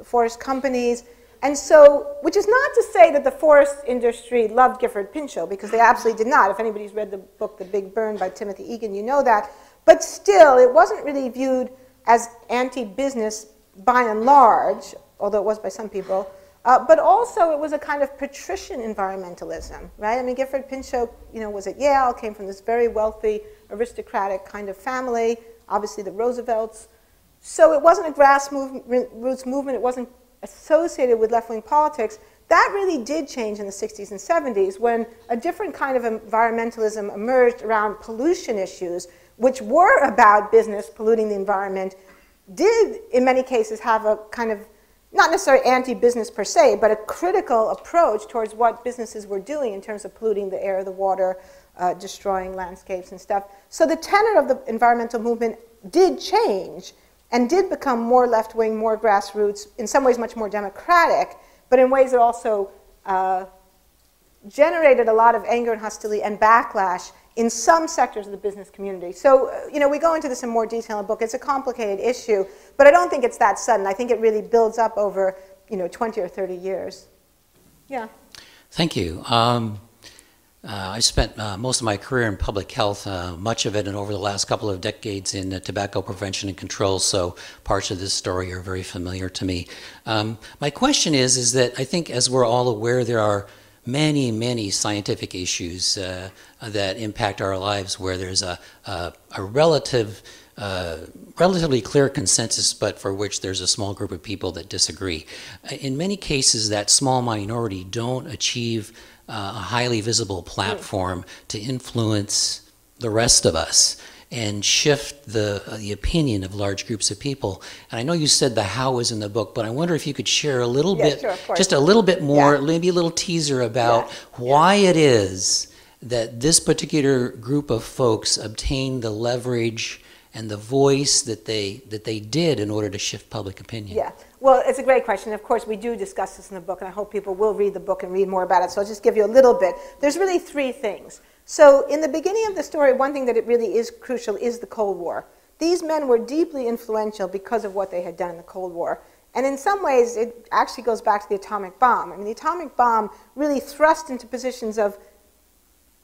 [SPEAKER 1] forest companies. And so, which is not to say that the forest industry loved Gifford-Pinchot, because they absolutely did not. If anybody's read the book The Big Burn by Timothy Egan, you know that. But still, it wasn't really viewed as anti-business by and large, although it was by some people. But also, it was a kind of patrician environmentalism, right? I mean, Gifford-Pinchot, you know, was at Yale, came from this very wealthy, aristocratic kind of family, obviously the Roosevelts. So it wasn't a grassroots movement. It wasn't associated with left-wing politics. That really did change in the 60s and 70s when a different kind of environmentalism emerged around pollution issues, which were about business polluting the environment, did in many cases have a kind of, not necessarily anti-business per se, but a critical approach towards what businesses were doing in terms of polluting the air, the water, destroying landscapes and stuff. So the tenor of the environmental movement did change and did become more left-wing, more grassroots, in some ways much more democratic, but in ways that also generated a lot of anger and hostility and backlash in some sectors of the business community. So, you know, we go into this in more detail in the book. It's a complicated issue, but I don't think it's that sudden. I think it really builds up over, you know, 20 or 30 years. Yeah.
[SPEAKER 5] Thank you. I spent most of my career in public health, much of it and over the last couple of decades in tobacco prevention and control, so parts of this story are very familiar to me. My question is that I think, as we're all aware, there are many, many scientific issues that impact our lives where there's a relatively clear consensus, but for which there's a small group of people that disagree. In many cases, that small minority don't achieve a highly visible platform to influence the rest of us and shift the opinion of large groups of people. And I know you said the how is in the book, but I wonder if you could share a little bit,
[SPEAKER 1] sure, of course.
[SPEAKER 5] just a little bit more,
[SPEAKER 1] Yeah.
[SPEAKER 5] maybe a little teaser about why it is that this particular group of folks obtained the leverage and the voice that they did in order to shift public opinion.
[SPEAKER 1] Yeah, well, it's a great question. Of course, we do discuss this in the book, and I hope people will read the book and read more about it. So I'll just give you a little bit. There's really three things. So in the beginning of the story, one thing that it really is crucial is the Cold War. These men were deeply influential because of what they had done in the Cold War. And in some ways, it actually goes back to the atomic bomb. I mean, the atomic bomb really thrust into positions of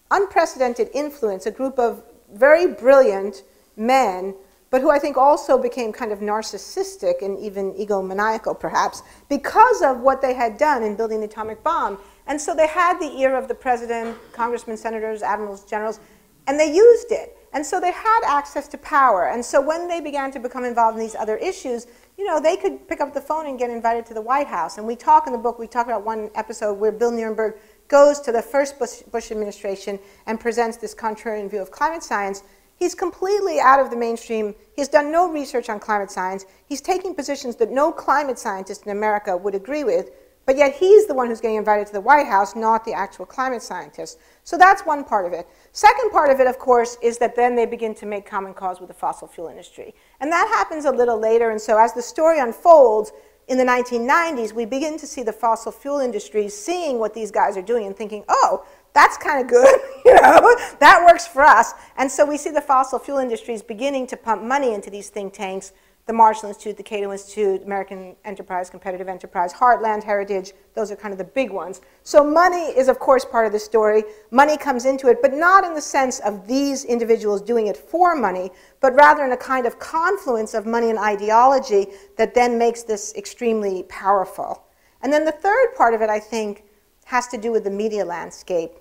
[SPEAKER 1] unprecedented influence a group of very brilliant men, but who I think also became kind of narcissistic and even egomaniacal, perhaps, because of what they had done in building the atomic bomb. And so they had the ear of the president, congressmen, senators, admirals, generals, and they used it. And so they had access to power. And so when they began to become involved in these other issues, you know, they could pick up the phone and get invited to the White House. And we talk in the book, we talk about one episode where Bill Nierenberg goes to the first Bush administration and presents this contrarian view of climate science. He's completely out of the mainstream. He's done no research on climate science. He's taking positions that no climate scientist in America would agree with, but yet he's the one who's getting invited to the White House, not the actual climate scientist. So that's one part of it. Second part of it, of course, is that then they begin to make common cause with the fossil fuel industry. And that happens a little later, and so as the story unfolds, in the 1990s, we begin to see the fossil fuel industry seeing what these guys are doing and thinking, oh, that's kind of good, you know, that works for us. And so we see the fossil fuel industries beginning to pump money into these think tanks, the Marshall Institute, the Cato Institute, American Enterprise, Competitive Enterprise, Heartland, Heritage, those are kind of the big ones. So money is, of course, part of the story. Money comes into it, but not in the sense of these individuals doing it for money, but rather in a kind of confluence of money and ideology that then makes this extremely powerful. And then the third part of it, I think, has to do with the media landscape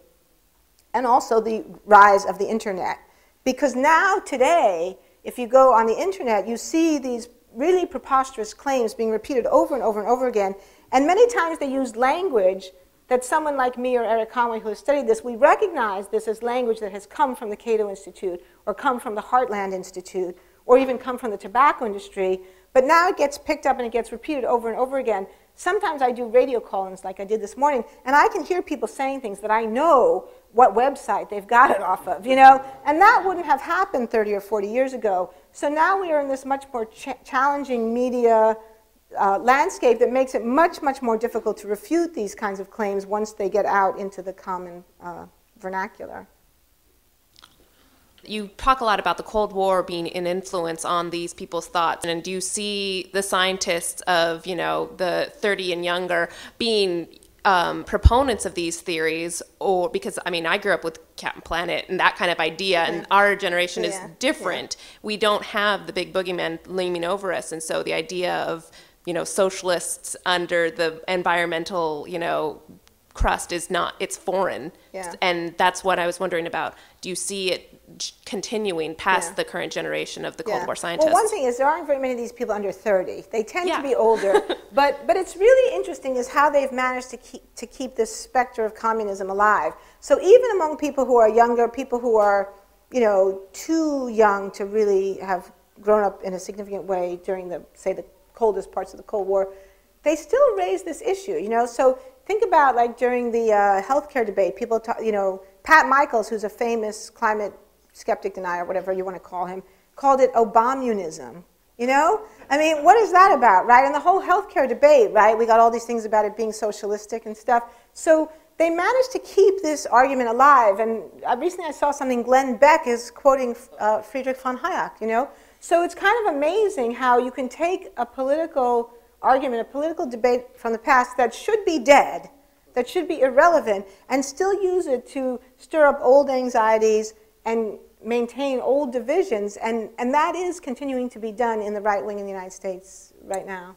[SPEAKER 1] and also the rise of the internet. Because now, today, if you go on the internet, you see these really preposterous claims being repeated over and over and over again. And many times they use language that someone like me or Eric Conway, who has studied this, we recognize this as language that has come from the Cato Institute or come from the Heartland Institute or even come from the tobacco industry. But now it gets picked up and it gets repeated over and over again. Sometimes I do radio call-ins like I did this morning, and I can hear people saying things that I know what website they've got it off of, you know? And that wouldn't have happened 30 or 40 years ago. So now we are in this much more challenging media landscape that makes it much, much more difficult to refute these kinds of claims once they get out into the common vernacular.
[SPEAKER 6] You talk a lot about the Cold War being an influence on these people's thoughts. And do you see the scientists of, you know, the 30 and younger being proponents of these theories? Or because, I mean, I grew up with Captain Planet and that kind of idea, and our generation is different. We don't have the big boogeyman looming over us. And so the idea of, you know, socialists under the environmental, you know, crust is not, it's foreign. And that's what I was wondering about. Do you see it continuing past the current generation of the Cold War scientists?
[SPEAKER 1] Well, one thing is there aren't very many of these people under 30. They tend to be older. but it's really interesting is how they've managed to keep this specter of communism alive. So even among people who are younger, people who are, you know, too young to really have grown up in a significant way during the, say, the coldest parts of the Cold War, they still raise this issue, you know. So think about, like, during the healthcare debate, people talk, you know, Pat Michaels, who's a famous climate skeptic denier, whatever you want to call him, called it Obamunism, you know? I mean, what is that about, right? And the whole healthcare debate, right? We got all these things about it being socialistic and stuff. So they managed to keep this argument alive. And recently I saw something, Glenn Beck is quoting Friedrich von Hayek, you know? So it's kind of amazing how you can take a political argument, a political debate from the past that should be dead, that should be irrelevant, and still use it to stir up old anxieties and maintain old divisions, and that is continuing to be done in the right wing in the United States right now.